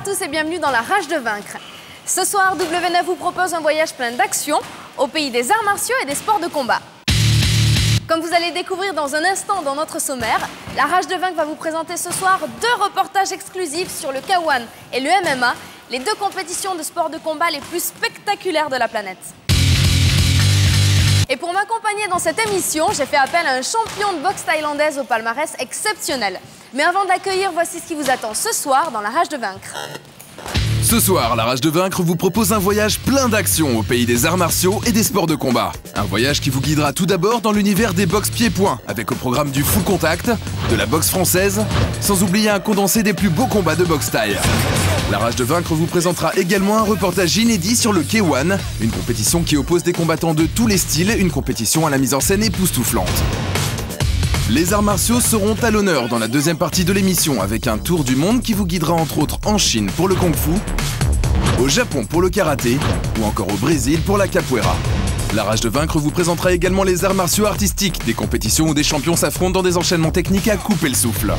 tous et bienvenue dans la rage de vaincre. Ce soir, W9 vous propose un voyage plein d'action au pays des arts martiaux et des sports de combat. Comme vous allez découvrir dans un instant dans notre sommaire, la rage de vaincre va vous présenter ce soir 2 reportages exclusifs sur le K1 et le MMA, les 2 compétitions de sport de combat les plus spectaculaires de la planète. Et pour m'accompagner dans cette émission, j'ai fait appel à un champion de boxe thaïlandaise au palmarès exceptionnel. Mais avant de l'accueillir, voici ce qui vous attend ce soir dans la rage de vaincre. Ce soir, la rage de vaincre vous propose un voyage plein d'action au pays des arts martiaux et des sports de combat. Un voyage qui vous guidera tout d'abord dans l'univers des box pieds-poings, avec au programme du full contact, de la boxe française, sans oublier un condensé des plus beaux combats de boxe thaï. La rage de vaincre vous présentera également un reportage inédit sur le K1, une compétition qui oppose des combattants de tous les styles, une compétition à la mise en scène époustouflante. Les arts martiaux seront à l'honneur dans la deuxième partie de l'émission avec un tour du monde qui vous guidera entre autres en Chine pour le kung-fu, au Japon pour le karaté ou encore au Brésil pour la capoeira. La rage de vaincre vous présentera également les arts martiaux artistiques, des compétitions où des champions s'affrontent dans des enchaînements techniques à couper le souffle.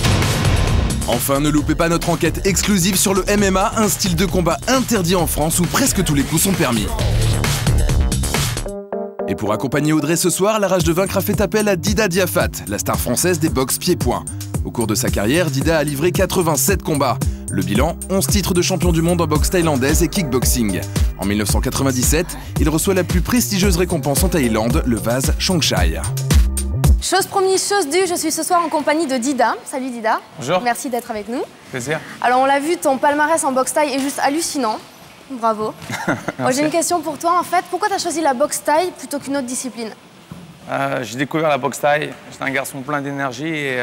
Enfin, ne loupez pas notre enquête exclusive sur le MMA, un style de combat interdit en France où presque tous les coups sont permis. Et pour accompagner Audrey ce soir, la rage de vaincre a fait appel à Dida Diafat, la star française des box pieds-poings. Au cours de sa carrière, Dida a livré 87 combats. Le bilan, 11 titres de champion du monde en boxe thaïlandaise et kickboxing. En 1997, il reçoit la plus prestigieuse récompense en Thaïlande, le vase Changshay. Chose promise, chose due, je suis ce soir en compagnie de Dida. Salut Dida. Bonjour. Merci d'être avec nous. Plaisir. Alors on l'a vu, ton palmarès en boxe thaï est juste hallucinant. Bravo. Moi j'ai une question pour toi en fait. Pourquoi tu as choisi la boxe thaï plutôt qu'une autre discipline? J'ai découvert la boxe thaï. J'étais un garçon plein d'énergie et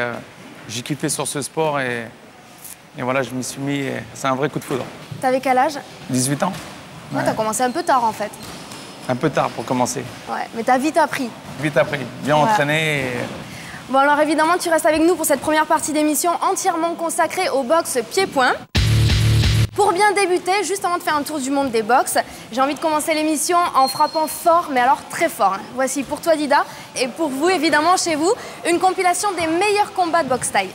j'ai kiffé sur ce sport et voilà, je m'y suis mis. C'est un vrai coup de foudre. T'avais quel âge? 18 ans. Ouais, t'as commencé un peu tard en fait. Un peu tard pour commencer. Ouais, mais t'as vite appris. Vite appris, bien entraîné. Bon alors évidemment, tu restes avec nous pour cette première partie d'émission entièrement consacrée aux boxe pieds-poings. Pour bien débuter, juste avant de faire un tour du monde des box, j'ai envie de commencer l'émission en frappant fort, mais alors très fort. Voici pour toi Dida, et pour vous évidemment chez vous, une compilation des meilleurs combats de boxe thaï.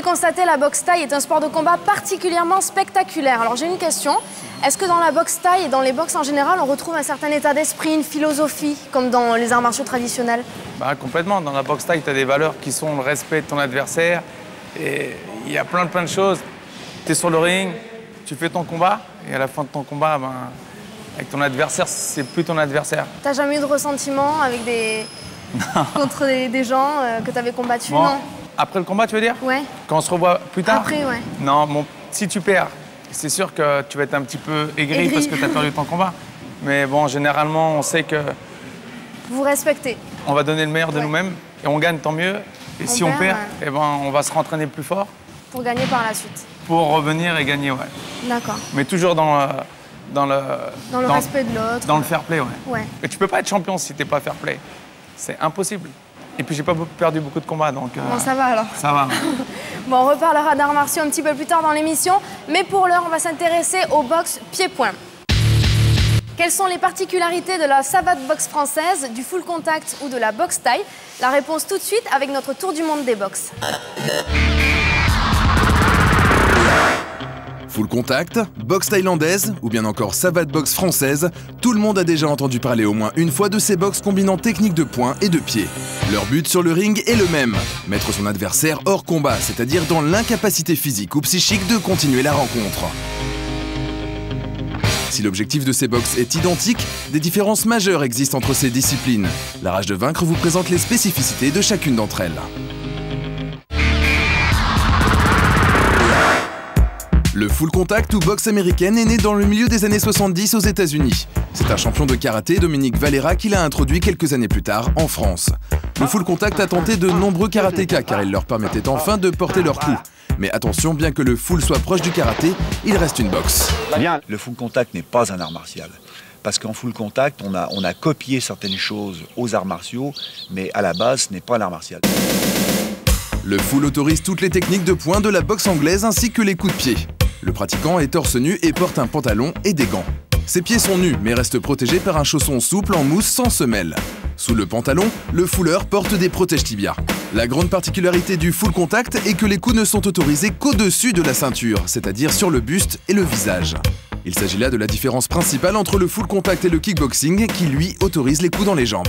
constaté, la boxe thaï est un sport de combat particulièrement spectaculaire. Alors j'ai une question. Est-ce que dans la boxe thaï et dans les boxes en général, on retrouve un certain état d'esprit, une philosophie, comme dans les arts martiaux traditionnels? Complètement. Dans la boxe thaï, tu as des valeurs qui sont le respect de ton adversaire. Et il y a plein de choses. Tu es sur le ring, tu fais ton combat, et à la fin de ton combat, avec ton adversaire, c'est plus ton adversaire. T'as jamais eu de ressentiment avec contre des gens que tu avais combattus? Bon, non. Après le combat, tu veux dire? Ouais. Quand on se revoit plus tard? Après, ouais. Non, si tu perds, c'est sûr que tu vas être un petit peu aigri. Parce que tu as perdu ton combat. Mais bon, généralement, on sait que... Vous respectez. On va donner le meilleur de nous-mêmes, et on gagne, tant mieux. Et si on perd, eh ben, on va se rentraîner plus fort. Pour gagner par la suite. Pour revenir et gagner, ouais. D'accord. Mais toujours dans le respect de l'autre. Dans le fair play, ouais. Mais tu peux pas être champion si t'es pas fair play. C'est impossible. Et puis j'ai pas perdu beaucoup de combats, donc... Bon, ça va alors. Ça va. Bon, on reparlera d'arts martiaux un petit peu plus tard dans l'émission. Mais pour l'heure, on va s'intéresser aux boxe pied-point. Quelles sont les particularités de la savate boxe française, du full contact ou de la boxe thaï? La réponse tout de suite avec notre tour du monde des boxes. Full contact, boxe thaïlandaise ou bien encore savate boxe française, tout le monde a déjà entendu parler au moins une fois de ces boxes combinant techniques de poing et de pied. Leur but sur le ring est le même, mettre son adversaire hors combat, c'est-à-dire dans l'incapacité physique ou psychique de continuer la rencontre. Si l'objectif de ces boxes est identique, des différences majeures existent entre ces disciplines. La Rage de Vaincre vous présente les spécificités de chacune d'entre elles. Le full contact ou boxe américaine est né dans le milieu des années 70 aux États-Unis. C'est un champion de karaté, Dominique Valera, qui l'a introduit quelques années plus tard en France. Le full contact a tenté de nombreux karatékas car il leur permettait enfin de porter leurs coups. Mais attention, bien que le full soit proche du karaté, il reste une boxe. Le full contact n'est pas un art martial. Parce qu'en full contact, on a copié certaines choses aux arts martiaux, mais à la base, ce n'est pas un art martial. Le full autorise toutes les techniques de poing de la boxe anglaise ainsi que les coups de pied. Le pratiquant est torse nu et porte un pantalon et des gants. Ses pieds sont nus mais restent protégés par un chausson souple en mousse sans semelle. Sous le pantalon, le fouleur porte des protège-tibias. La grande particularité du full contact est que les coups ne sont autorisés qu'au-dessus de la ceinture, c'est-à-dire sur le buste et le visage. Il s'agit là de la différence principale entre le full contact et le kickboxing qui, lui, autorise les coups dans les jambes.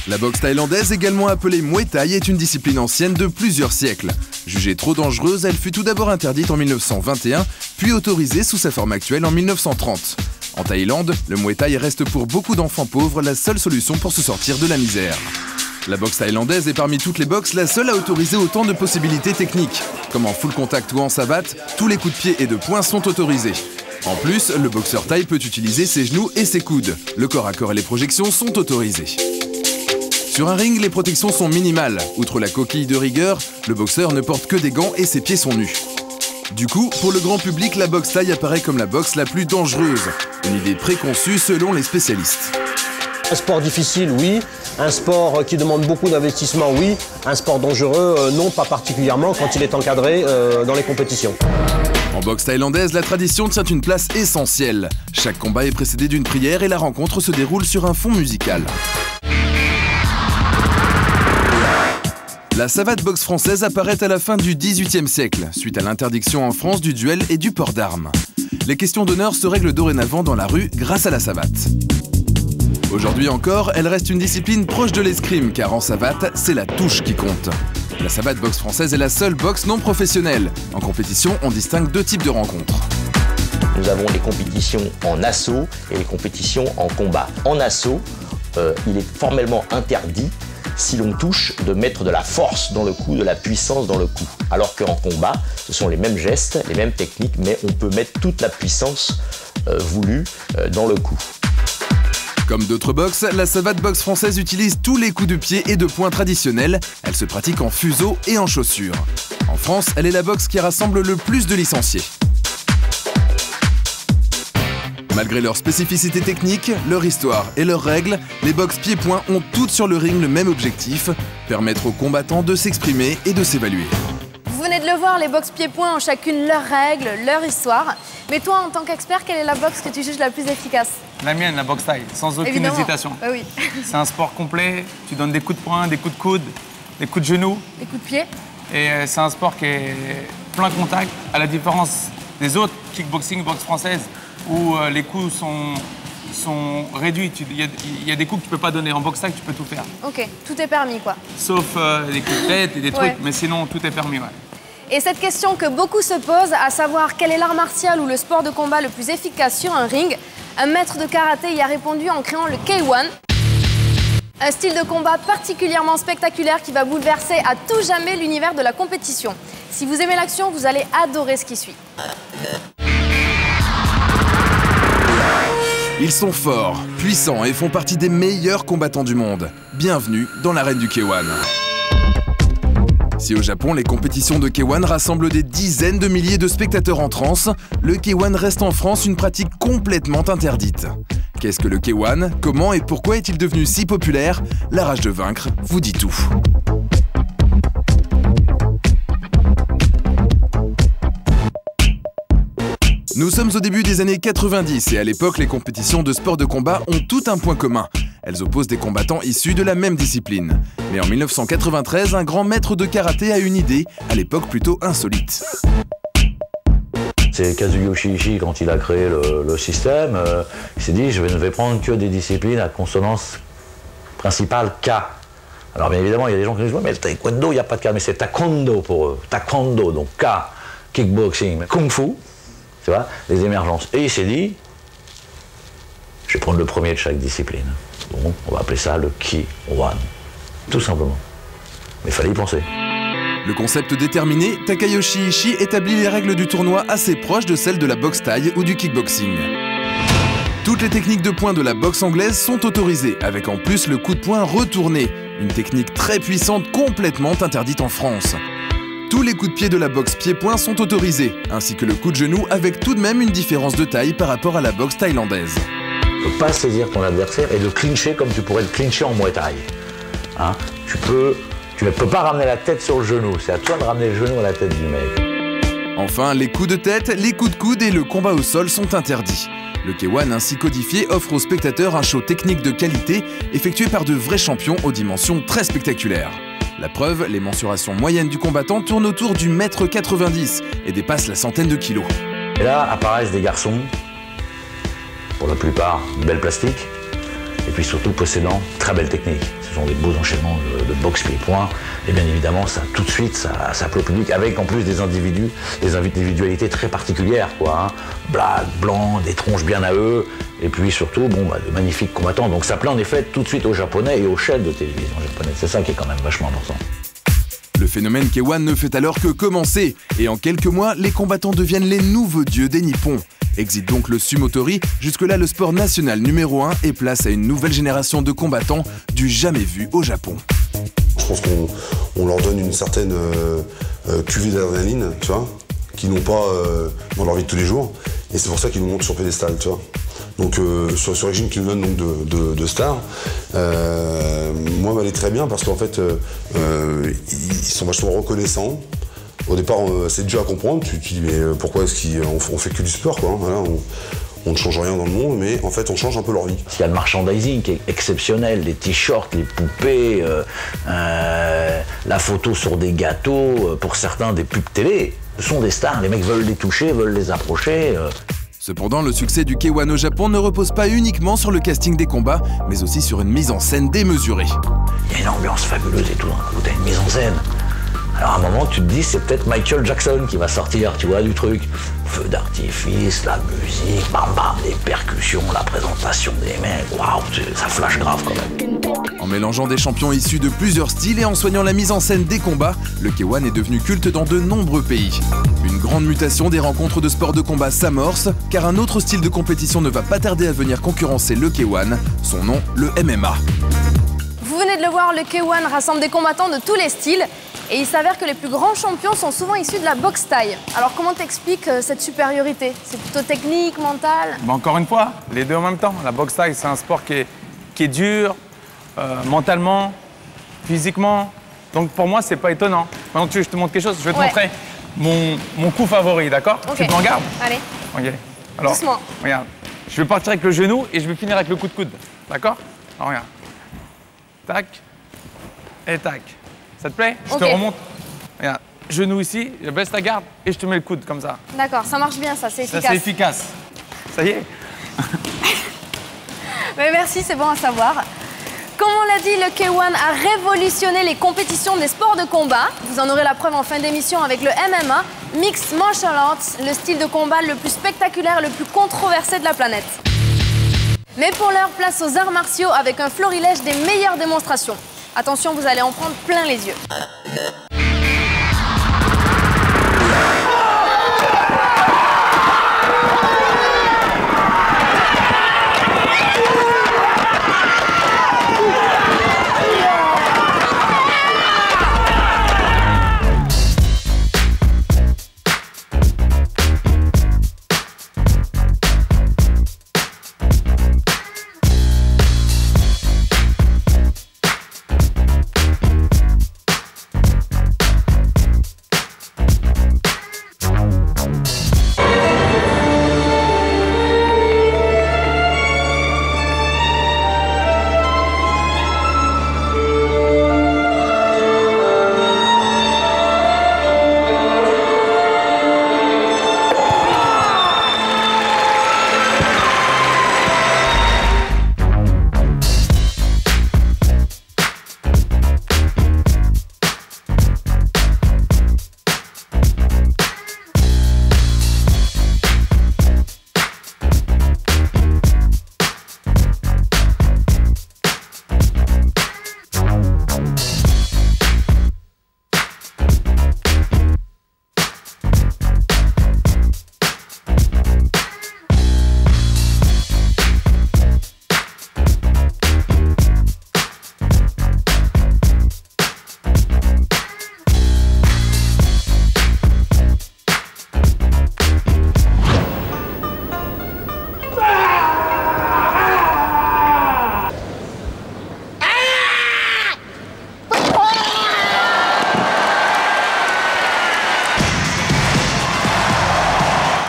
La boxe thaïlandaise, également appelée Muay Thai, est une discipline ancienne de plusieurs siècles. Jugée trop dangereuse, elle fut tout d'abord interdite en 1921, puis autorisée sous sa forme actuelle en 1930. En Thaïlande, le Muay Thai reste pour beaucoup d'enfants pauvres la seule solution pour se sortir de la misère. La boxe thaïlandaise est parmi toutes les boxes la seule à autoriser autant de possibilités techniques. Comme en full contact ou en savate, tous les coups de pied et de poing sont autorisés. En plus, le boxeur thaï peut utiliser ses genoux et ses coudes. Le corps à corps et les projections sont autorisés. Sur un ring, les protections sont minimales. Outre la coquille de rigueur, le boxeur ne porte que des gants et ses pieds sont nus. Du coup, pour le grand public, la boxe thaï apparaît comme la boxe la plus dangereuse. Une idée préconçue selon les spécialistes. Un sport difficile, oui. Un sport qui demande beaucoup d'investissement, oui. Un sport dangereux, non, pas particulièrement quand il est encadré dans les compétitions. En boxe thaïlandaise, la tradition tient une place essentielle. Chaque combat est précédé d'une prière et la rencontre se déroule sur un fond musical. La savate boxe française apparaît à la fin du XVIIIe siècle, suite à l'interdiction en France du duel et du port d'armes. Les questions d'honneur se règlent dorénavant dans la rue grâce à la savate. Aujourd'hui encore, elle reste une discipline proche de l'escrime, car en savate, c'est la touche qui compte. La savate boxe française est la seule boxe non professionnelle. En compétition, on distingue deux types de rencontres. Nous avons les compétitions en assaut et les compétitions en combat. En assaut, il est formellement interdit, si l'on touche, de mettre de la force dans le coup, de la puissance dans le coup. Alors qu'en combat, ce sont les mêmes gestes, les mêmes techniques, mais on peut mettre toute la puissance voulue dans le coup. Comme d'autres boxes, la savate boxe française utilise tous les coups de pied et de poing traditionnels. Elle se pratique en fuseau et en chaussures. En France, elle est la boxe qui rassemble le plus de licenciés. Malgré leur spécificité technique, leur histoire et leurs règles, les boxes pieds-poings ont toutes sur le ring le même objectif, permettre aux combattants de s'exprimer et de s'évaluer. Vous venez de le voir, les boxes pieds-poings ont chacune leurs règles, leur histoire. Mais toi, en tant qu'expert, quelle est la boxe que tu juges la plus efficace? La mienne, la boxe thaï, sans aucune Évidemment. hésitation. Bah oui. C'est un sport complet, tu donnes des coups de poing, des coups de coude, des coups de genoux. Des coups de pied. Et c'est un sport qui est plein contact, à la différence des autres kickboxing, boxe française, où les coups sont réduits. Il y a des coups que tu peux pas donner. En boxe thaï, tu peux tout faire. Ok, tout est permis, quoi. Sauf des coups de tête et des trucs, mais sinon, tout est permis, ouais. Et cette question que beaucoup se posent, à savoir quel est l'art martial ou le sport de combat le plus efficace sur un ring, un maître de karaté y a répondu en créant le K1. Un style de combat particulièrement spectaculaire qui va bouleverser à tout jamais l'univers de la compétition. Si vous aimez l'action, vous allez adorer ce qui suit. Ils sont forts, puissants et font partie des meilleurs combattants du monde. Bienvenue dans l'arène du K1. Si au Japon, les compétitions de K1 rassemblent des dizaines de milliers de spectateurs en transe, le K1 reste en France une pratique complètement interdite. Qu'est-ce que le K1? Comment et pourquoi est-il devenu si populaire? La rage de vaincre vous dit tout. Nous sommes au début des années 90 et à l'époque, les compétitions de sport de combat ont tout un point commun. Elles opposent des combattants issus de la même discipline. Mais en 1993, un grand maître de karaté a une idée, à l'époque plutôt insolite. C'est Kazuyoshi Ishii, quand il a créé le système, il s'est dit je ne vais prendre que des disciplines à consonance principale K. Alors bien évidemment, il y a des gens qui disent ouais, mais le taekwondo, il n'y a pas de K, mais c'est taekwondo pour eux. Taekwondo, donc K, kickboxing, kung fu, tu vois, les émergences. Et il s'est dit je vais prendre le premier de chaque discipline. Donc on va appeler ça le K1, tout simplement. Mais il fallait y penser. Le concept déterminé, Takayoshi Ishii établit les règles du tournoi assez proches de celles de la boxe thaï ou du kickboxing. Toutes les techniques de poing de la boxe anglaise sont autorisées, avec en plus le coup de poing retourné, une technique très puissante complètement interdite en France. Tous les coups de pied de la boxe pied-point sont autorisés, ainsi que le coup de genou avec tout de même une différence de taille par rapport à la boxe thaïlandaise. Tu ne peux pas saisir ton adversaire et le clincher comme tu pourrais le clincher en Muay Thai. Hein? Tu ne peux pas ramener la tête sur le genou, c'est à toi de ramener le genou à la tête du mec. Enfin, les coups de tête, les coups de coude et le combat au sol sont interdits. Le K1 ainsi codifié offre aux spectateurs un show technique de qualité effectué par de vrais champions aux dimensions très spectaculaires. La preuve, les mensurations moyennes du combattant tournent autour du 1,90 m et dépassent la centaine de kilos. Et là apparaissent des garçons, pour la plupart belles plastiques, et puis surtout possédant très belles techniques. Ce sont des beaux enchaînements de boxe pied-point, et bien évidemment, ça tout de suite, ça plaît au public, avec en plus des individualités très particulières, quoi. Hein. Black, blanc, des tronches bien à eux, et puis surtout, bon, de magnifiques combattants. Donc ça plaît en effet tout de suite aux Japonais et aux chaînes de télévision japonaises. C'est ça qui est quand même vachement important. Le phénomène K1 ne fait alors que commencer, et en quelques mois, les combattants deviennent les nouveaux dieux des Nippons. Exit donc le sumotori, jusque-là le sport national numéro 1, et place à une nouvelle génération de combattants du jamais vu au Japon. Je pense qu'on leur donne une certaine cuvée d'adrénaline, tu vois, qu'ils n'ont pas dans leur vie de tous les jours, et c'est pour ça qu'ils nous montent sur pédestal, tu vois. Donc sur ce régime qu'ils nous donnent donc de stars, moi m'allait très bien parce qu'en fait ils sont vachement reconnaissants. Au départ c'est dur à comprendre, tu te dis mais pourquoi est-ce qu'on fait que du sport quoi, hein, voilà, on ne change rien dans le monde, mais en fait on change un peu leur vie. Il y a le merchandising qui est exceptionnel, les t-shirts, les poupées, la photo sur des gâteaux, pour certains des pubs télé. Ce sont des stars, les mecs veulent les toucher, veulent les approcher. Cependant, le succès du K1 au Japon ne repose pas uniquement sur le casting des combats, mais aussi sur une mise en scène démesurée. Il y a une ambiance fabuleuse et tout d'un coup, t'as une mise en scène. Alors à un moment, tu te dis, c'est peut-être Michael Jackson qui va sortir, tu vois, du truc. Feu d'artifice, la musique, bam bam, les percussions, la présentation des mecs, waouh, ça flash grave quand même. En mélangeant des champions issus de plusieurs styles et en soignant la mise en scène des combats, le K1 est devenu culte dans de nombreux pays. Une grande mutation des rencontres de sport de combat s'amorce, car un autre style de compétition ne va pas tarder à venir concurrencer le K1, son nom, le MMA. Vous venez de le voir, le K1 rassemble des combattants de tous les styles. Et il s'avère que les plus grands champions sont souvent issus de la boxe thaï. Alors comment t'expliques cette supériorité? C'est plutôt technique, mental? Encore une fois, les deux en même temps. La boxe thaï, c'est un sport qui est dur, mentalement, physiquement. Donc pour moi, c'est pas étonnant. Maintenant, tu veux que je te montre quelque chose? Je vais te montrer mon coup favori, d'accord? Okay. Tu te regardes? Allez. Ok. Alors, doucement. Regarde. Je vais partir avec le genou et je vais finir avec le coup de coude. D'accord? Alors regarde. Tac. Et tac. Ça te plaît? Je Ok. te remonte. Regarde, genou ici, je baisse ta garde et je te mets le coude comme ça. D'accord, ça marche bien, ça, c'est Ça, efficace. c'est efficace. Ça y est? Mais merci, c'est bon à savoir. Comme on l'a dit, le K1 a révolutionné les compétitions des sports de combat. Vous en aurez la preuve en fin d'émission avec le MMA, Mixed Martial Arts, le style de combat le plus spectaculaire, le plus controversé de la planète. Mais pour l'heure, place aux arts martiaux avec un florilège des meilleures démonstrations. Attention, vous allez en prendre plein les yeux.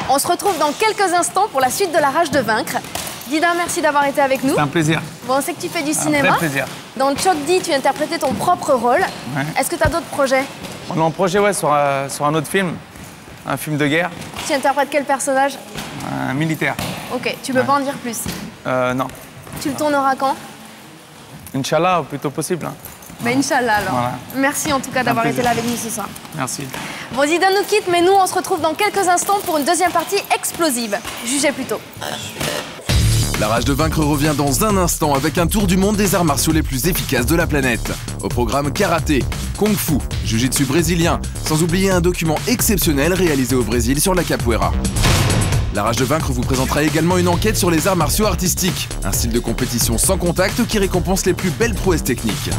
On se retrouve dans quelques instants pour la suite de La Rage de Vaincre. Dida, merci d'avoir été avec nous. C'est un plaisir. Bon, on sait que tu fais du Un cinéma. vrai plaisir. Dans Choc D, tu interprétais ton propre rôle. Ouais. Est-ce que tu as d'autres projets? On est en projet ouais, sur un autre film, un film de guerre, Tu interprètes quel personnage? un militaire. Ok, tu peux pas en dire plus. Non. Tu le tourneras quand? Inch'Allah, au plus tôt possible. Hein. Bah, Inch'Allah alors. Voilà. Merci en tout cas d'avoir été plaisir. là avec nous ce soir. Merci. Bon, Zida nous quitte, mais nous on se retrouve dans quelques instants pour une deuxième partie explosive. Jugez plutôt. La Rage de Vaincre revient dans un instant avec un tour du monde des arts martiaux les plus efficaces de la planète. Au programme karaté, kung fu, jiu-jitsu brésilien, sans oublier un document exceptionnel réalisé au Brésil sur la capoeira. La Rage de Vaincre vous présentera également une enquête sur les arts martiaux artistiques, un style de compétition sans contact qui récompense les plus belles prouesses techniques.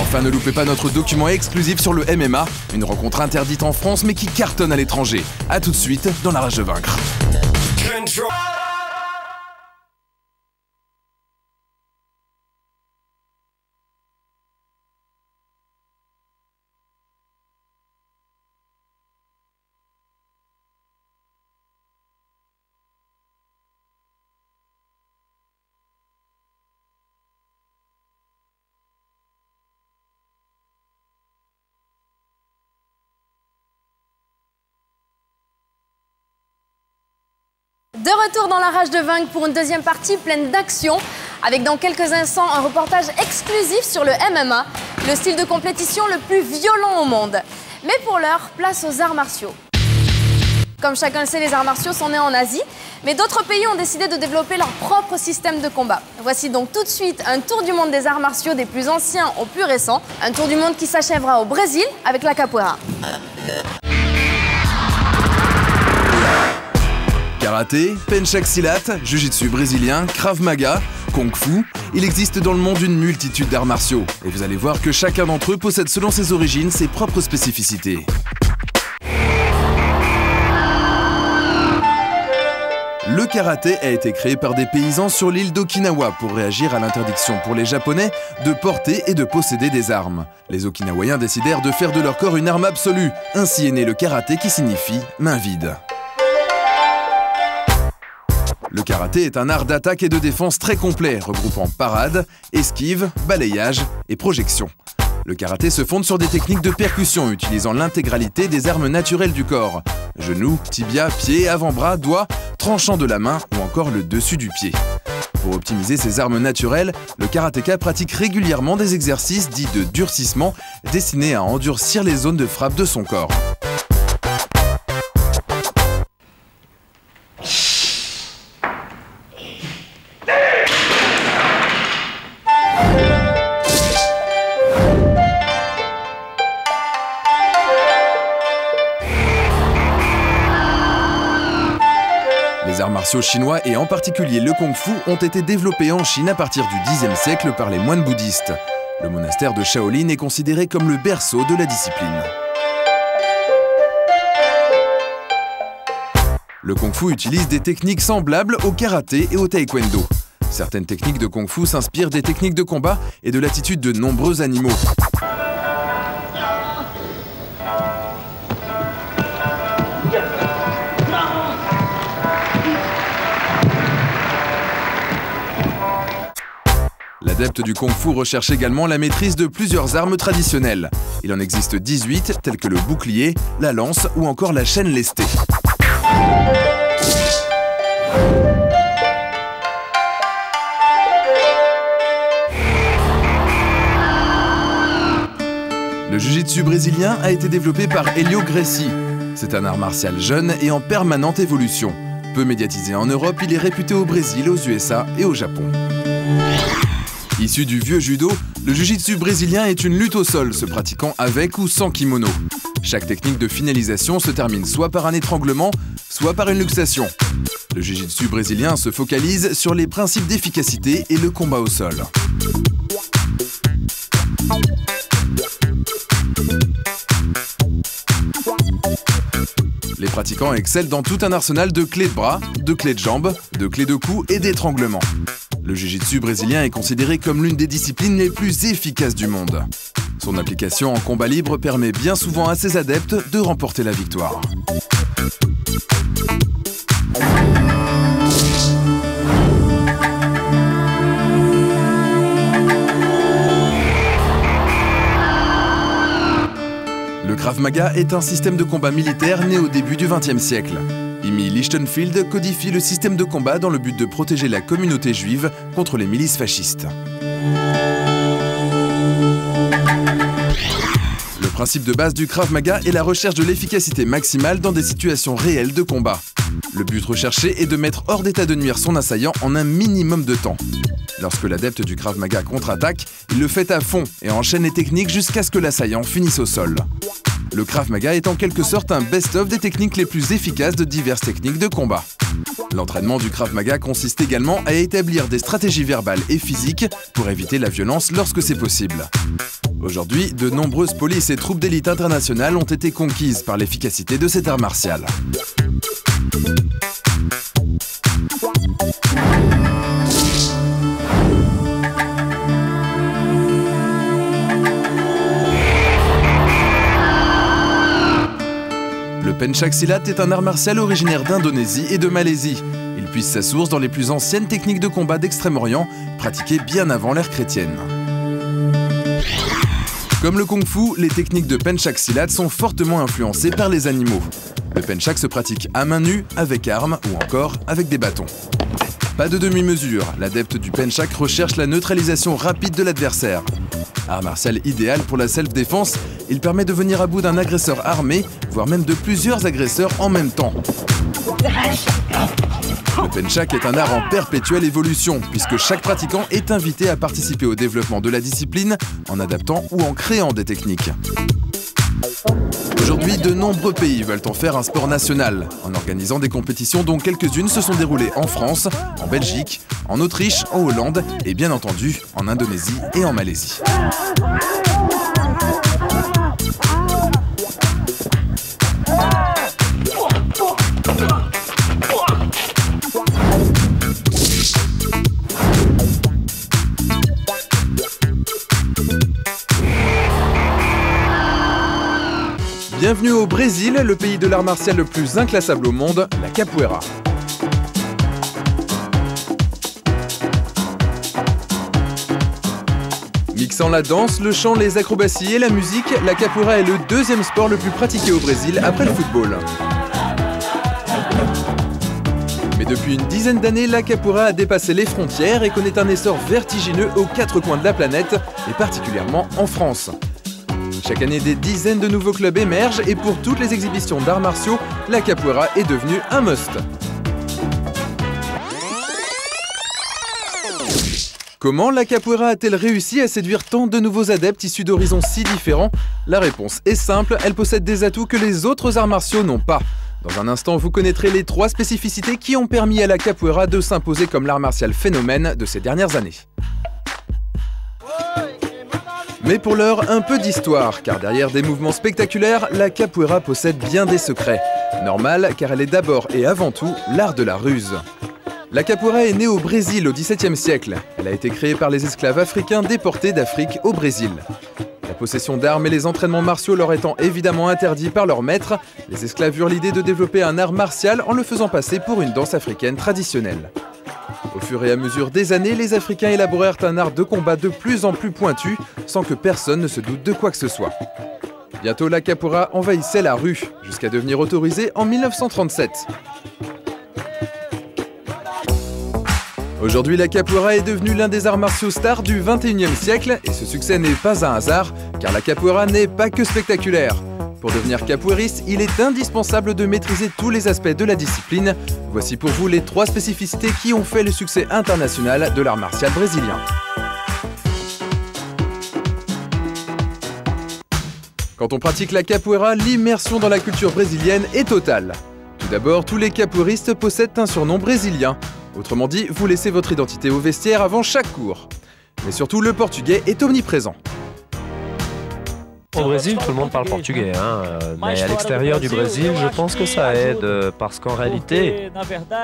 Enfin, ne loupez pas notre document exclusif sur le MMA, une rencontre interdite en France mais qui cartonne à l'étranger. A tout de suite dans La Rage de Vaincre. De retour dans La Rage de Vaincre pour une deuxième partie pleine d'action, avec dans quelques instants un reportage exclusif sur le MMA, le style de compétition le plus violent au monde. Mais pour l'heure, place aux arts martiaux. Comme chacun le sait, les arts martiaux sont nés en Asie, mais d'autres pays ont décidé de développer leur propre système de combat. Voici donc tout de suite un tour du monde des arts martiaux des plus anciens aux plus récents, un tour du monde qui s'achèvera au Brésil avec la capoeira. Karaté, penchak silat, jiu-jitsu brésilien, krav maga, kung fu, il existe dans le monde une multitude d'arts martiaux. Et vous allez voir que chacun d'entre eux possède selon ses origines ses propres spécificités. Le karaté a été créé par des paysans sur l'île d'Okinawa pour réagir à l'interdiction pour les Japonais de porter et de posséder des armes. Les Okinawaïens décidèrent de faire de leur corps une arme absolue. Ainsi est né le karaté qui signifie main vide. Le karaté est un art d'attaque et de défense très complet, regroupant parade, esquive, balayage et projection. Le karaté se fonde sur des techniques de percussion utilisant l'intégralité des armes naturelles du corps. Genoux, tibia, pieds, avant-bras, doigts, tranchant de la main ou encore le dessus du pied. Pour optimiser ces armes naturelles, le karatéka pratique régulièrement des exercices dits de durcissement destinés à endurcir les zones de frappe de son corps. Les arts martiaux chinois et en particulier le kung-fu ont été développés en Chine à partir du Xe siècle par les moines bouddhistes. Le monastère de Shaolin est considéré comme le berceau de la discipline. Le kung-fu utilise des techniques semblables au karaté et au taekwondo. Certaines techniques de kung-fu s'inspirent des techniques de combat et de l'attitude de nombreux animaux. L'adepte du kung-fu recherche également la maîtrise de plusieurs armes traditionnelles. Il en existe 18, telles que le bouclier, la lance ou encore la chaîne lestée. Le jiu-jitsu brésilien a été développé par Hélio Gracie. C'est un art martial jeune et en permanente évolution. Peu médiatisé en Europe, il est réputé au Brésil, aux USA et au Japon. Issu du vieux judo, le jiu-jitsu brésilien est une lutte au sol, se pratiquant avec ou sans kimono. Chaque technique de finalisation se termine soit par un étranglement, soit par une luxation. Le jiu-jitsu brésilien se focalise sur les principes d'efficacité et le combat au sol. Les pratiquants excellent dans tout un arsenal de clés de bras, de clés de jambes, de clés de cou et d'étranglement. Le jiu-jitsu brésilien est considéré comme l'une des disciplines les plus efficaces du monde. Son application en combat libre permet bien souvent à ses adeptes de remporter la victoire. Le Krav Maga est un système de combat militaire né au début du XXe siècle. Imi Lichtenfeld codifie le système de combat dans le but de protéger la communauté juive contre les milices fascistes. Le principe de base du Krav Maga est la recherche de l'efficacité maximale dans des situations réelles de combat. Le but recherché est de mettre hors d'état de nuire son assaillant en un minimum de temps. Lorsque l'adepte du Krav Maga contre-attaque, il le fait à fond et enchaîne les techniques jusqu'à ce que l'assaillant finisse au sol. Le Krav Maga est en quelque sorte un best-of des techniques les plus efficaces de diverses techniques de combat. L'entraînement du Krav Maga consiste également à établir des stratégies verbales et physiques pour éviter la violence lorsque c'est possible. Aujourd'hui, de nombreuses polices et troupes d'élite internationales ont été conquises par l'efficacité de cet art martial. Le Pencak Silat est un art martial originaire d'Indonésie et de Malaisie. Il puise sa source dans les plus anciennes techniques de combat d'Extrême-Orient, pratiquées bien avant l'ère chrétienne. Comme le Kung-Fu, les techniques de Pencak Silat sont fortement influencées par les animaux. Le Pencak se pratique à main nue, avec armes ou encore avec des bâtons. Pas de demi-mesure, l'adepte du Pencak recherche la neutralisation rapide de l'adversaire. Art martial idéal pour la self-défense, il permet de venir à bout d'un agresseur armé, voire même de plusieurs agresseurs en même temps. Le Pencak est un art en perpétuelle évolution, puisque chaque pratiquant est invité à participer au développement de la discipline en adaptant ou en créant des techniques. Aujourd'hui, de nombreux pays veulent en faire un sport national, en organisant des compétitions dont quelques-unes se sont déroulées en France, en Belgique, en Autriche, en Hollande et bien entendu en Indonésie et en Malaisie. Bienvenue au Brésil, le pays de l'art martial le plus inclassable au monde, la capoeira. Mixant la danse, le chant, les acrobaties et la musique, la capoeira est le deuxième sport le plus pratiqué au Brésil après le football. Mais depuis une dizaine d'années, la capoeira a dépassé les frontières et connaît un essor vertigineux aux quatre coins de la planète, et particulièrement en France. Chaque année, des dizaines de nouveaux clubs émergent et pour toutes les exhibitions d'arts martiaux, la capoeira est devenue un must. Comment la capoeira a-t-elle réussi à séduire tant de nouveaux adeptes issus d'horizons si différents? La réponse est simple, elle possède des atouts que les autres arts martiaux n'ont pas. Dans un instant, vous connaîtrez les 3 spécificités qui ont permis à la capoeira de s'imposer comme l'art martial phénomène de ces dernières années. Mais pour l'heure, un peu d'histoire, car derrière des mouvements spectaculaires, la capoeira possède bien des secrets. Normal, car elle est d'abord et avant tout l'art de la ruse. La capoeira est née au Brésil au XVIIe siècle. Elle a été créée par les esclaves africains déportés d'Afrique au Brésil. La possession d'armes et les entraînements martiaux leur étant évidemment interdits par leurs maîtres, les esclaves eurent l'idée de développer un art martial en le faisant passer pour une danse africaine traditionnelle. Au fur et à mesure des années, les Africains élaborèrent un art de combat de plus en plus pointu, sans que personne ne se doute de quoi que ce soit. Bientôt, la capoeira envahissait la rue, jusqu'à devenir autorisée en 1937. Aujourd'hui, la capoeira est devenue l'un des arts martiaux stars du XXIe siècle et ce succès n'est pas un hasard, car la capoeira n'est pas que spectaculaire. Pour devenir capoeiriste, il est indispensable de maîtriser tous les aspects de la discipline. Voici pour vous les 3 spécificités qui ont fait le succès international de l'art martial brésilien. Quand on pratique la capoeira, l'immersion dans la culture brésilienne est totale. Tout d'abord, tous les capoeiristes possèdent un surnom brésilien. Autrement dit, vous laissez votre identité au vestiaire avant chaque cours. Mais surtout, le portugais est omniprésent. Au Brésil, tout le monde parle portugais, mais à l'extérieur du Brésil, je pense que ça aide, parce qu'en réalité,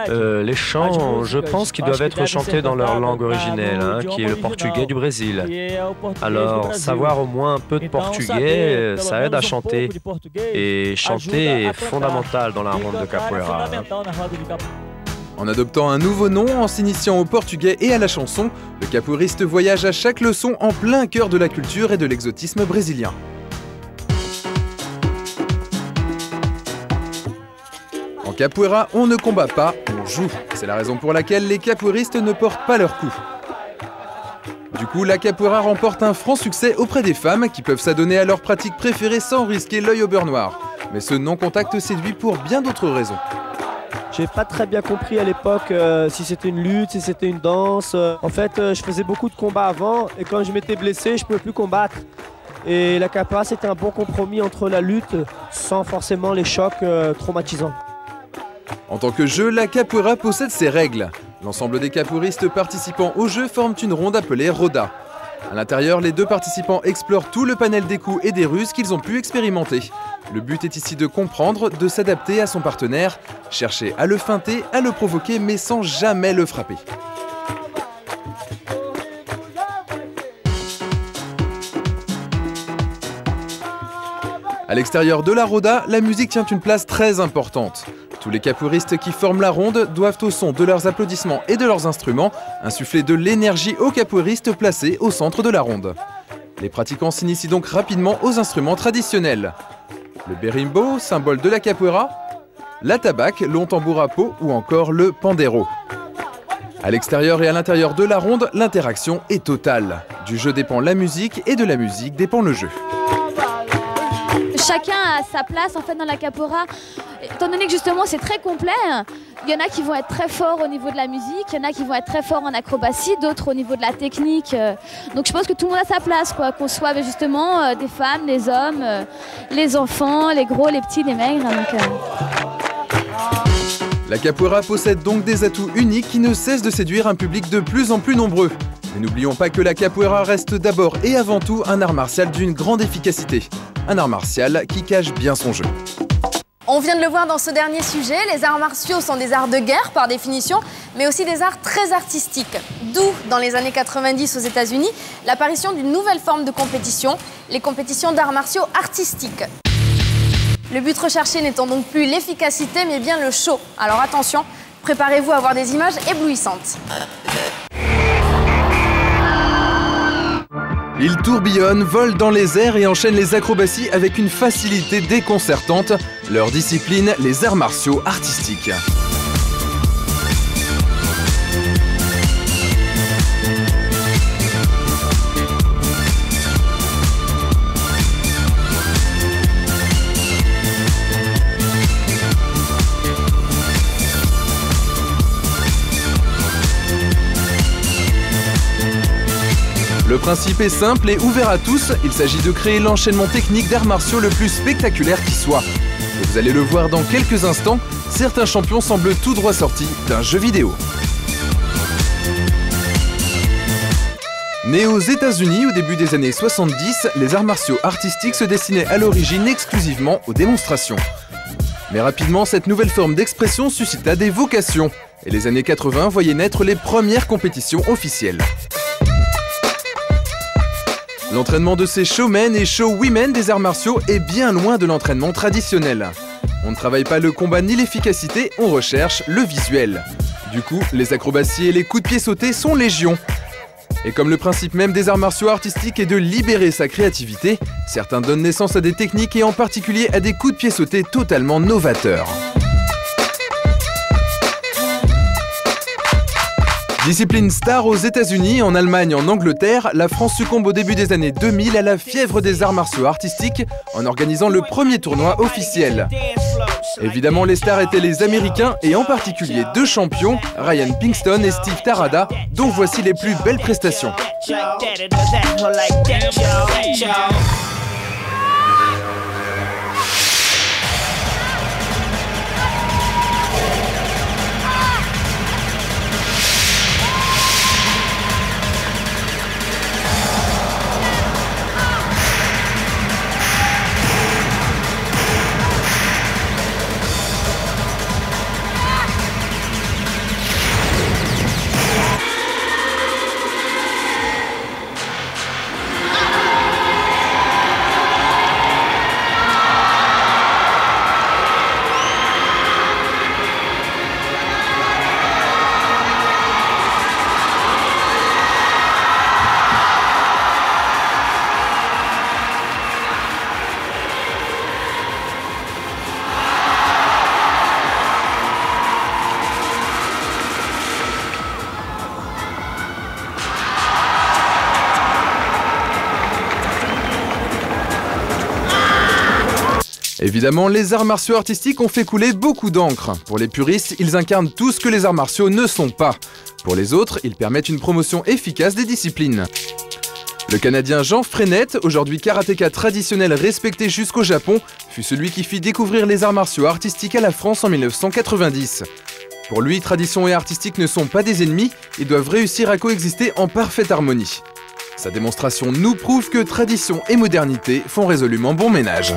les chants, je pense qu'ils doivent être chantés dans leur langue originelle, qui est le portugais du Brésil. Alors, savoir au moins un peu de portugais, ça aide à chanter. Et chanter est fondamental dans la ronde de capoeira. En adoptant un nouveau nom, en s'initiant au portugais et à la chanson, le capoeiriste voyage à chaque leçon en plein cœur de la culture et de l'exotisme brésilien. En capoeira, on ne combat pas, on joue. C'est la raison pour laquelle les capoeiristes ne portent pas leur coup. Du coup, la capoeira remporte un franc succès auprès des femmes qui peuvent s'adonner à leur pratique préférée sans risquer l'œil au beurre noir. Mais ce non-contact séduit pour bien d'autres raisons. J'ai pas très bien compris à l'époque si c'était une lutte, si c'était une danse. En fait, je faisais beaucoup de combats avant et quand je m'étais blessé, je ne pouvais plus combattre. Et la capoeira, c'était un bon compromis entre la lutte sans forcément les chocs traumatisants. En tant que jeu, la capoeira possède ses règles. L'ensemble des capoeiristes participant au jeu forment une ronde appelée roda. À l'intérieur, les 2 participants explorent tout le panel des coups et des ruses qu'ils ont pu expérimenter. Le but est ici de comprendre, de s'adapter à son partenaire, chercher à le feinter, à le provoquer, mais sans jamais le frapper. À l'extérieur de la roda, la musique tient une place très importante. Tous les capoeiristes qui forment la ronde doivent au son de leurs applaudissements et de leurs instruments insuffler de l'énergie aux capoeiristes placés au centre de la ronde. Les pratiquants s'initient donc rapidement aux instruments traditionnels. Le berimbo, symbole de la capoeira, la tabaque, l'ontambourapo ou encore le pandero. À l'extérieur et à l'intérieur de la ronde, l'interaction est totale. Du jeu dépend la musique et de la musique dépend le jeu. Chacun a sa place en fait dans la capoeira, étant donné que justement c'est très complet. Il y en a qui vont être très forts au niveau de la musique, il y en a qui vont être très forts en acrobatie, d'autres au niveau de la technique. Donc je pense que tout le monde a sa place, qu'on soit justement des femmes, des hommes, les enfants, les gros, les petits, les maigres. La capoeira possède donc des atouts uniques qui ne cessent de séduire un public de plus en plus nombreux. Mais n'oublions pas que la capoeira reste d'abord et avant tout un art martial d'une grande efficacité. Un art martial qui cache bien son jeu. On vient de le voir dans ce dernier sujet, les arts martiaux sont des arts de guerre par définition, mais aussi des arts très artistiques. D'où, dans les années 90 aux États-Unis, l'apparition d'une nouvelle forme de compétition, les compétitions d'arts martiaux artistiques. Le but recherché n'étant donc plus l'efficacité, mais bien le show. Alors attention, préparez-vous à voir des images éblouissantes. Ils tourbillonnent, volent dans les airs et enchaînent les acrobaties avec une facilité déconcertante. Leur discipline, les arts martiaux artistiques. Le principe est simple et ouvert à tous, il s'agit de créer l'enchaînement technique d'arts martiaux le plus spectaculaire qui soit. Et vous allez le voir dans quelques instants, certains champions semblent tout droit sortis d'un jeu vidéo. Nés aux États-Unis au début des années 70, les arts martiaux artistiques se destinaient à l'origine exclusivement aux démonstrations. Mais rapidement, cette nouvelle forme d'expression suscita des vocations, et les années 80 voyaient naître les premières compétitions officielles. L'entraînement de ces showmen et showwomen des arts martiaux est bien loin de l'entraînement traditionnel. On ne travaille pas le combat ni l'efficacité, on recherche le visuel. Du coup, les acrobaties et les coups de pied sautés sont légion. Et comme le principe même des arts martiaux artistiques est de libérer sa créativité, certains donnent naissance à des techniques et en particulier à des coups de pied sautés totalement novateurs. Discipline star aux États-Unis, en Allemagne, en Angleterre, la France succombe au début des années 2000 à la fièvre des arts martiaux artistiques en organisant le premier tournoi officiel. Évidemment, les stars étaient les Américains et en particulier deux champions, Ryan Pinkston et Steve Tarada, dont voici les plus belles prestations. Évidemment, les arts martiaux artistiques ont fait couler beaucoup d'encre. Pour les puristes, ils incarnent tout ce que les arts martiaux ne sont pas. Pour les autres, ils permettent une promotion efficace des disciplines. Le Canadien Jean Frenette, aujourd'hui karatéka traditionnel respecté jusqu'au Japon, fut celui qui fit découvrir les arts martiaux artistiques à la France en 1990. Pour lui, tradition et artistique ne sont pas des ennemis, ils doivent réussir à coexister en parfaite harmonie. Sa démonstration nous prouve que tradition et modernité font résolument bon ménage.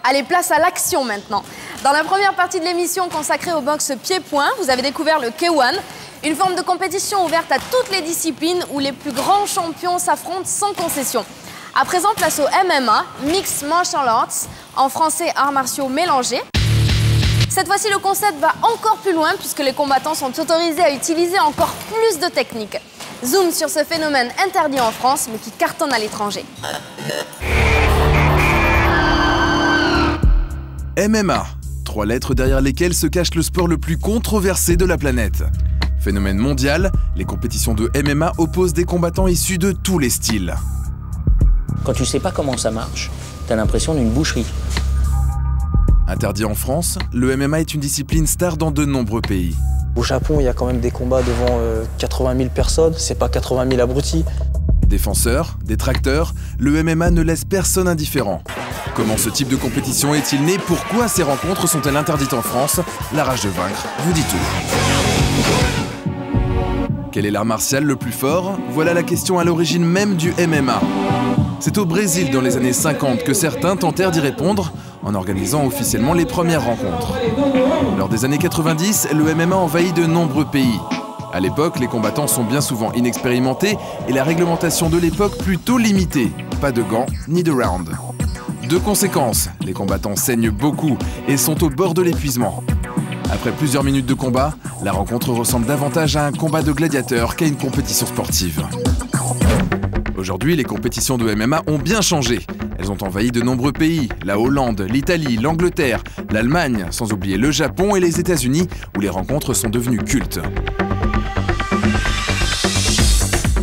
Allez, place à l'action maintenant. Dans la première partie de l'émission consacrée au boxe pied-point, vous avez découvert le K1, une forme de compétition ouverte à toutes les disciplines où les plus grands champions s'affrontent sans concession. À présent, place au MMA, Mixed Martial Arts, en français arts martiaux mélangés. Cette fois-ci, le concept va encore plus loin puisque les combattants sont autorisés à utiliser encore plus de techniques. Zoom sur ce phénomène interdit en France mais qui cartonne à l'étranger. MMA, 3 lettres derrière lesquelles se cache le sport le plus controversé de la planète. Phénomène mondial, les compétitions de MMA opposent des combattants issus de tous les styles. Quand tu sais pas comment ça marche, t'as l'impression d'une boucherie. Interdit en France, le MMA est une discipline star dans de nombreux pays. Au Japon, il y a quand même des combats devant 80 000 personnes, c'est pas 80 000 abrutis. Défenseurs, détracteurs, le MMA ne laisse personne indifférent. Comment ce type de compétition est-il né? Pourquoi ces rencontres sont-elles interdites en France? La rage de vaincre vous dit tout. Quel est l'art martial le plus fort? Voilà la question à l'origine même du MMA. C'est au Brésil dans les années 50 que certains tentèrent d'y répondre en organisant officiellement les premières rencontres. Lors des années 90, le MMA envahit de nombreux pays. À l'époque, les combattants sont bien souvent inexpérimentés et la réglementation de l'époque plutôt limitée. Pas de gants ni de round. De conséquence, les combattants saignent beaucoup et sont au bord de l'épuisement. Après plusieurs minutes de combat, la rencontre ressemble davantage à un combat de gladiateurs qu'à une compétition sportive. Aujourd'hui, les compétitions de MMA ont bien changé. Elles ont envahi de nombreux pays, la Hollande, l'Italie, l'Angleterre, l'Allemagne, sans oublier le Japon et les États-Unis, où les rencontres sont devenues cultes.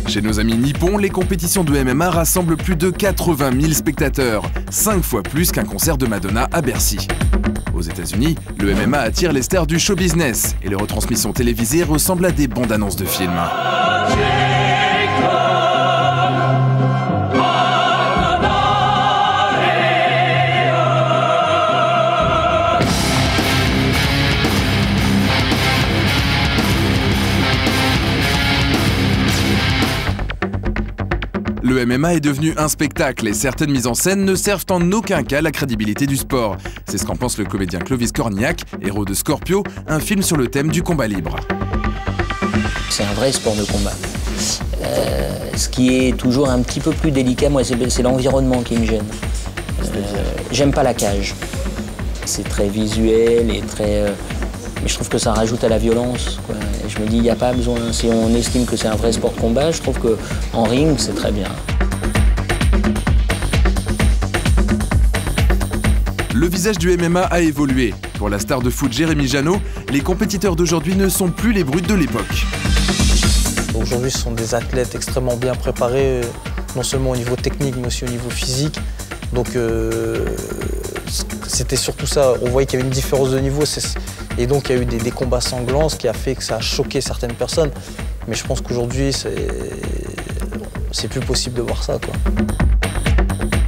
Chez nos amis nippons, les compétitions de MMA rassemblent plus de 80 000 spectateurs, 5 fois plus qu'un concert de Madonna à Bercy. Aux États-Unis, le MMA attire les stars du show business et les retransmissions télévisées ressemblent à des bandes annonces de films. Le MMA est devenu un spectacle et certaines mises en scène ne servent en aucun cas la crédibilité du sport. C'est ce qu'en pense le comédien Clovis Cornillac, héros de Scorpio, un film sur le thème du combat libre. C'est un vrai sport de combat. Ce qui est toujours un petit peu plus délicat, moi, c'est l'environnement qui me gêne. J'aime pas la cage. C'est très visuel et très... mais je trouve que ça rajoute à la violence, quoi. Et je me dis, il n'y a pas besoin. Si on estime que c'est un vrai sport de combat, je trouve qu'en ring, c'est très bien. Le visage du MMA a évolué. Pour la star de foot Jérémy Janot, les compétiteurs d'aujourd'hui ne sont plus les brutes de l'époque. Aujourd'hui, ce sont des athlètes extrêmement bien préparés, non seulement au niveau technique, mais aussi au niveau physique. Donc, c'était surtout ça. On voyait qu'il y avait une différence de niveau. Et donc, il y a eu des combats sanglants, ce qui a fait que ça a choqué certaines personnes. Mais je pense qu'aujourd'hui, c'est plus possible de voir ça, quoi.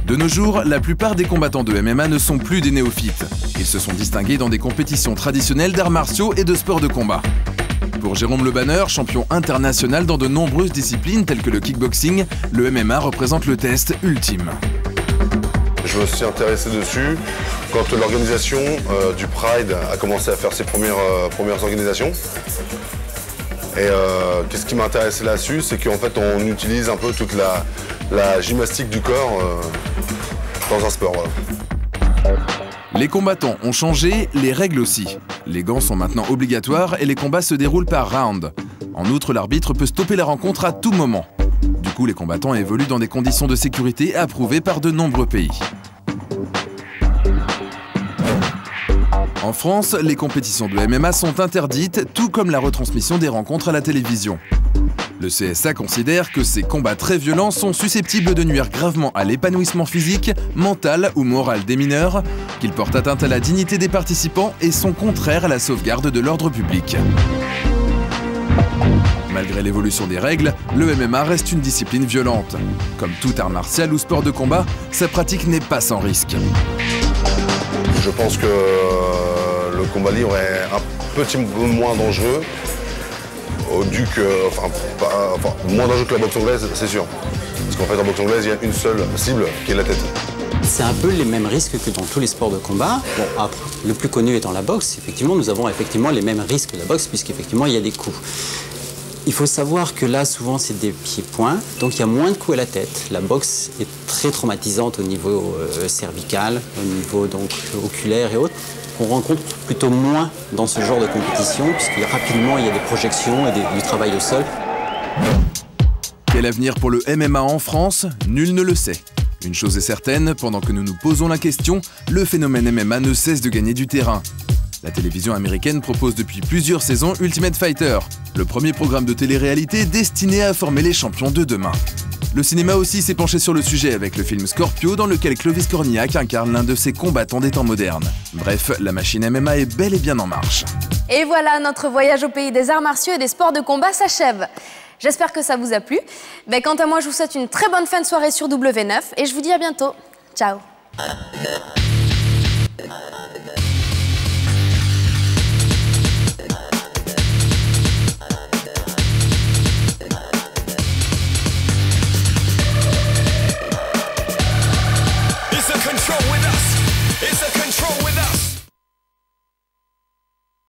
De nos jours, la plupart des combattants de MMA ne sont plus des néophytes. Ils se sont distingués dans des compétitions traditionnelles d'arts martiaux et de sports de combat. Pour Jérôme Le Banner, champion international dans de nombreuses disciplines telles que le kickboxing, le MMA représente le test ultime. Je me suis intéressé dessus quand l'organisation du Pride a commencé à faire ses premières organisations. Et qu'est-ce qui m'a intéressé là-dessus, c'est qu'en fait on utilise un peu toute la gymnastique du corps dans un sport. Voilà. Les combattants ont changé, les règles aussi. Les gants sont maintenant obligatoires et les combats se déroulent par round. En outre, l'arbitre peut stopper la rencontre à tout moment. Du coup, les combattants évoluent dans des conditions de sécurité approuvées par de nombreux pays. En France, les compétitions de MMA sont interdites, tout comme la retransmission des rencontres à la télévision. Le CSA considère que ces combats très violents sont susceptibles de nuire gravement à l'épanouissement physique, mental ou moral des mineurs, qu'ils portent atteinte à la dignité des participants et sont contraires à la sauvegarde de l'ordre public. Malgré l'évolution des règles, le MMA reste une discipline violente. Comme tout art martial ou sport de combat, sa pratique n'est pas sans risque. Je pense que le combat libre est un petit peu moins dangereux, moins dangereux que la boxe anglaise, c'est sûr. Parce qu'en fait, en boxe anglaise, il y a une seule cible qui est la tête. C'est un peu les mêmes risques que dans tous les sports de combat. Bon, le plus connu étant la boxe, effectivement, nous avons effectivement les mêmes risques que la boxe, puisqu'effectivement, il y a des coups. Il faut savoir que là, souvent, c'est des pieds-points, donc il y a moins de coups à la tête. La boxe est très traumatisante au niveau cervical, au niveau donc oculaire et autres. qu'on rencontre plutôt moins dans ce genre de compétition, puisque rapidement il y a des projections et du travail au sol. Quel avenir pour le MMA en France? Nul ne le sait. Une chose est certaine, pendant que nous nous posons la question, le phénomène MMA ne cesse de gagner du terrain. La télévision américaine propose depuis plusieurs saisons Ultimate Fighter, le premier programme de télé-réalité destiné à former les champions de demain. Le cinéma aussi s'est penché sur le sujet avec le film Scorpio, dans lequel Clovis Cornillac incarne l'un de ses combattants des temps modernes. Bref, la machine MMA est bel et bien en marche. Et voilà, notre voyage au pays des arts martiaux et des sports de combat s'achève. J'espère que ça vous a plu. Quant à moi, je vous souhaite une très bonne fin de soirée sur W9 et je vous dis à bientôt. Ciao.